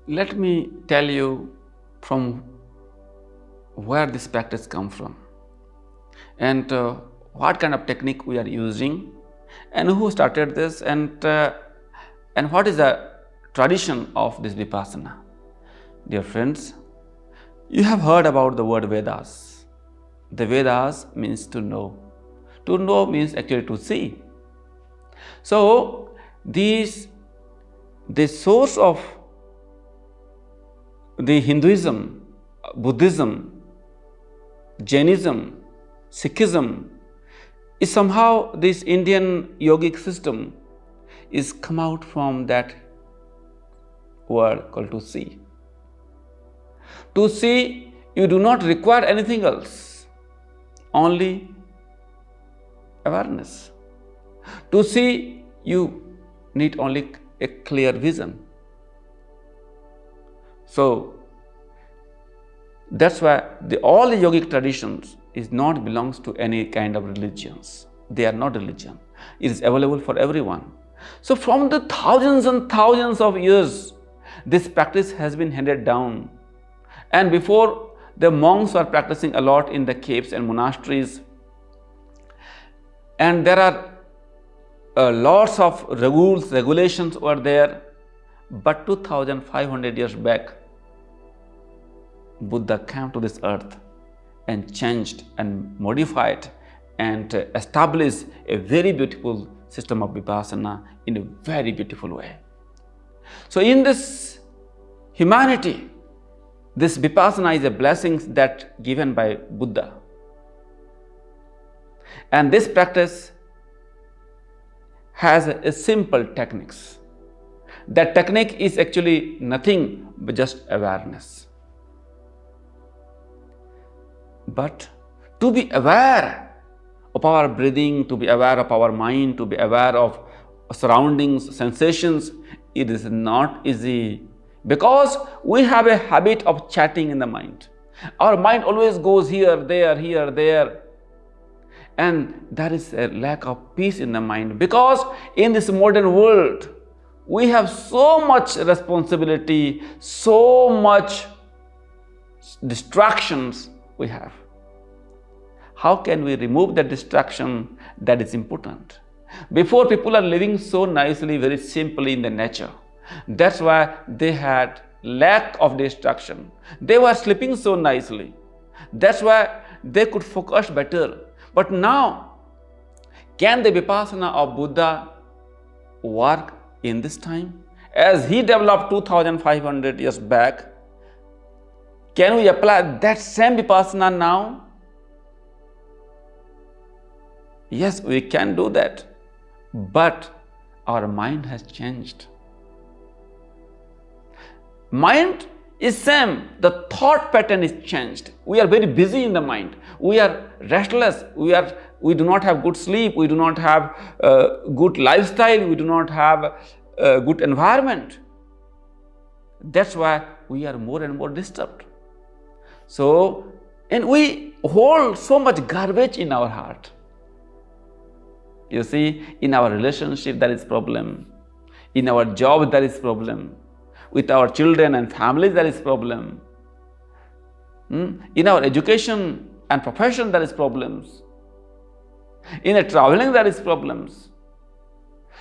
Let me tell you from where this practice comes from and what kind of technique we are using and who started this and what is the tradition of this Vipassana. Dear friends, you have heard about the word Vedas. The Vedas means to know. To know means actually to see. So, the source of the Hinduism, Buddhism, Jainism, Sikhism is somehow this Indian yogic system is come out from that word called to see. To see, you do not require anything else, only awareness. To see, you need only a clear vision. So, that's why all the yogic traditions is not belongs to any kind of religions. They are not religion. It is available for everyone. So, from the thousands and thousands of years, this practice has been handed down. And before, the monks were practicing a lot in the caves and monasteries. And there are lots of rules, regulations were there. But 2500 years back, Buddha came to this earth and changed and modified and established a very beautiful system of Vipassana in a very beautiful way. So in this humanity, this Vipassana is a blessing that given by Buddha. And this practice has a simple techniques. That technique is actually nothing but just awareness. But to be aware of our breathing, to be aware of our mind, to be aware of surroundings, sensations, it is not easy because we have a habit of chatting in the mind. Our mind always goes here, there. And there is a lack of peace in the mind because in this modern world, we have so much responsibility, so much distractions we have. How can we remove that distraction that is important? Before, people are living so nicely, very simply in the nature. That's why they had lack of distraction. They were sleeping so nicely. That's why they could focus better. But now, can the Vipassana of Buddha work in this time? As he developed 2500 years back, can we apply that same Vipassana now? Yes, we can do that. But our mind has changed. Mind is same, the thought pattern is changed. We are very busy in the mind. We are restless. We do not have good sleep. We do not have good lifestyle. We do not have a good environment. That's why we are more and more disturbed. So, and we hold so much garbage in our heart. You see, in our relationship there is problem. In our job there is problem. With our children and families there is problem. In our education and profession there is problems. In a traveling there is problems.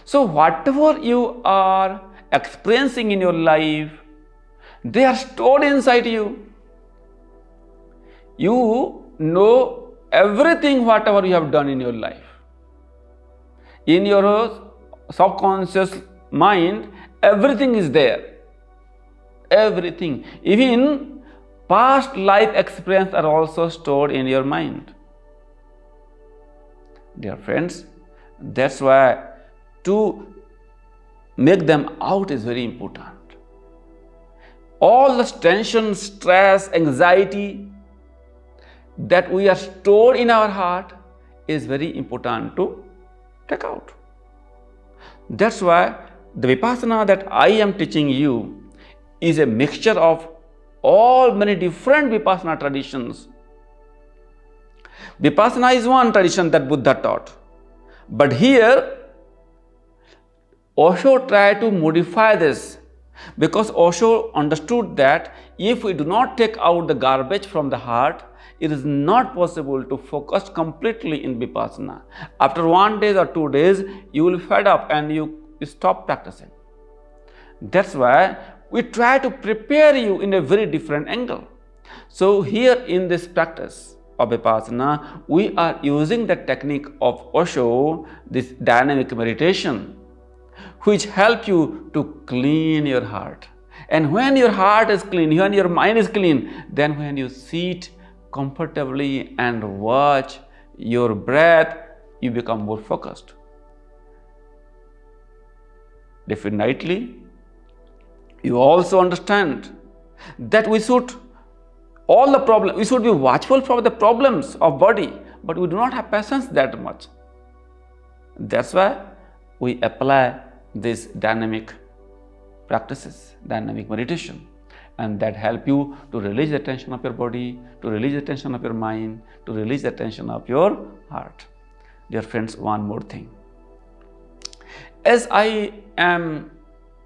So whatever you are experiencing in your life, they are stored inside you. You know everything whatever you have done in your life. In your subconscious mind, everything is there. Everything. Even past life experience are also stored in your mind. Dear friends, that's why to make them out is very important. All the tension, stress, anxiety that we are stored in our heart is very important to take out. That's why the Vipassana that I am teaching you is a mixture of all many different Vipassana traditions. Vipassana is one tradition that Buddha taught. But here, Osho tried to modify this Because Osho understood that if we do not take out the garbage from the heart, it is not possible to focus completely in Vipassana. After 1 day or 2 days, you will fed up and you stop practicing. That's why we try to prepare you in a very different angle. So here in this practice of Vipassana, we are using the technique of Osho, this dynamic meditation, which help you to clean your heart. And when your heart is clean, when your mind is clean, then when you sit comfortably and watch your breath, you become more focused. Definitely, you also understand that we should be watchful for the problems of body, but we do not have patience that much. That's why we apply these dynamic practices, dynamic meditation, and that help you to release the tension of your body, to release the tension of your mind, to release the tension of your heart. Dear friends, one more thing. As I am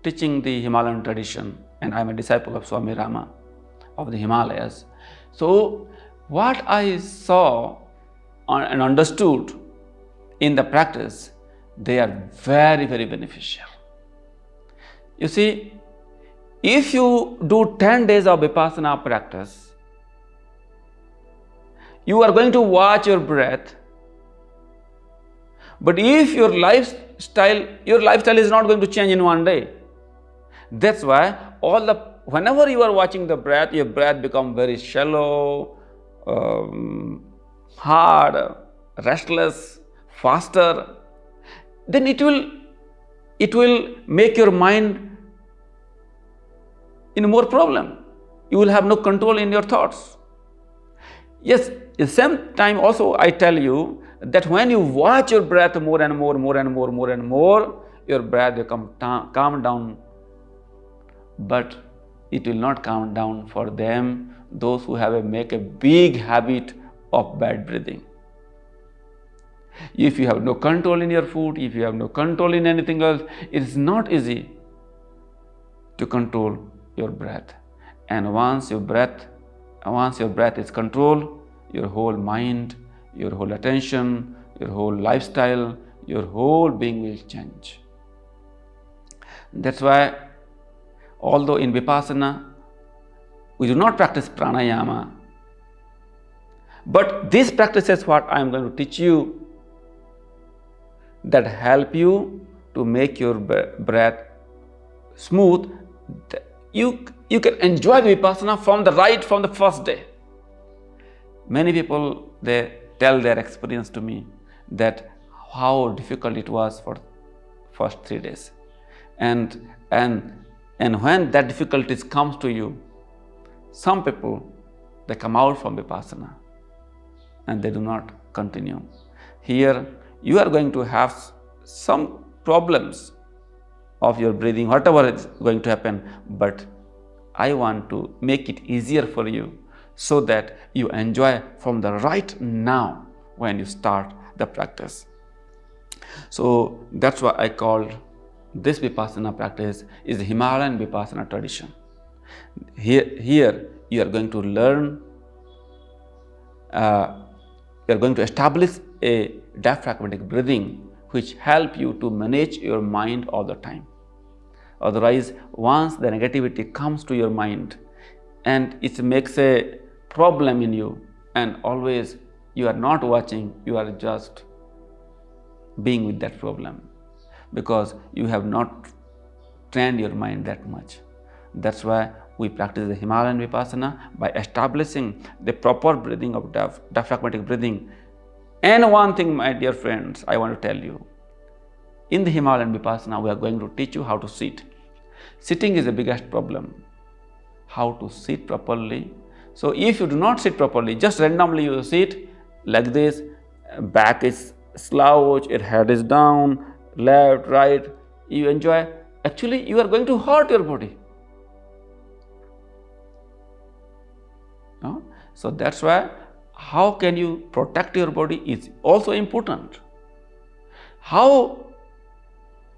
teaching the Himalayan tradition, and I am a disciple of Swami Rama of the Himalayas, so what I saw and understood in the practice, they are very, very beneficial. You see, if you do 10 days of Vipassana practice, you are going to watch your breath. But if your lifestyle is not going to change in 1 day. That's why whenever you are watching the breath, your breath becomes very shallow, hard, restless, faster. Then it will make your mind in more problem. You will have no control in your thoughts. Yes, at the same time also I tell you that when you watch your breath more and more, your breath will calm down. But it will not calm down for them, those who make a big habit of bad breathing. If you have no control in your food, if you have no control in anything else, it is not easy to control your breath. And once your breath is controlled, your whole mind, your whole attention, your whole lifestyle, your whole being will change. That's why, although in Vipassana we do not practice pranayama, but these practices what I am going to teach you that help you to make your breath smooth. You can enjoy the Vipassana from the first day. Many people, they tell their experience to me that how difficult it was for first 3 days. And when that difficulties comes to you, some people, they come out from Vipassana and they do not continue. Here, you are going to have some problems of your breathing, whatever is going to happen, but I want to make it easier for you so that you enjoy from the right now when you start the practice. So that's why I called this Vipassana practice is the Himalayan Vipassana tradition. Here you are going to learn, you are going to establish a diaphragmatic breathing which help you to manage your mind all the time. Otherwise, once the negativity comes to your mind and it makes a problem in you, and always you are not watching, you are just being with that problem because you have not trained your mind that much. That's why we practice the Himalayan Vipassana by establishing the proper breathing of diaphragmatic breathing. And one thing, my dear friends, I want to tell you, in the Himalayan Vipassana, we are going to teach you how to sit. Sitting is the biggest problem. How to sit properly. So if you do not sit properly, just randomly you sit like this, back is slouched, your head is down, left, right, you enjoy. Actually, you are going to hurt your body. No? So that's why how can you protect your body is also important. How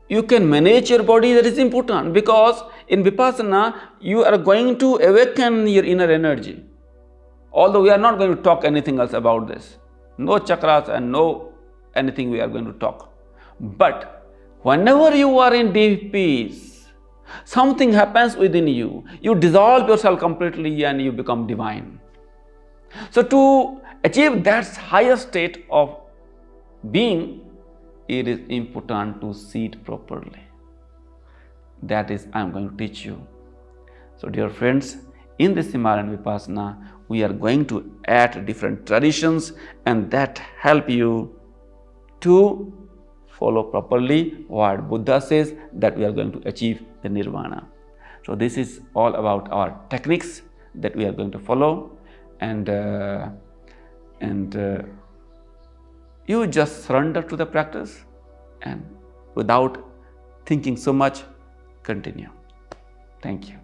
you can manage your body, that is important, because in Vipassana, you are going to awaken your inner energy. Although we are not going to talk anything else about this. No chakras and no anything we are going to talk. But whenever you are in deep peace, something happens within you. You dissolve yourself completely and you become divine. So to achieve that higher state of being, it is important to sit properly. That is, I am going to teach you. So dear friends, in this Himalayan Vipassana, we are going to add different traditions and that help you to follow properly what Buddha says, that we are going to achieve the Nirvana. So this is all about our techniques that we are going to follow, and you just surrender to the practice and without thinking so much, continue. Thank you.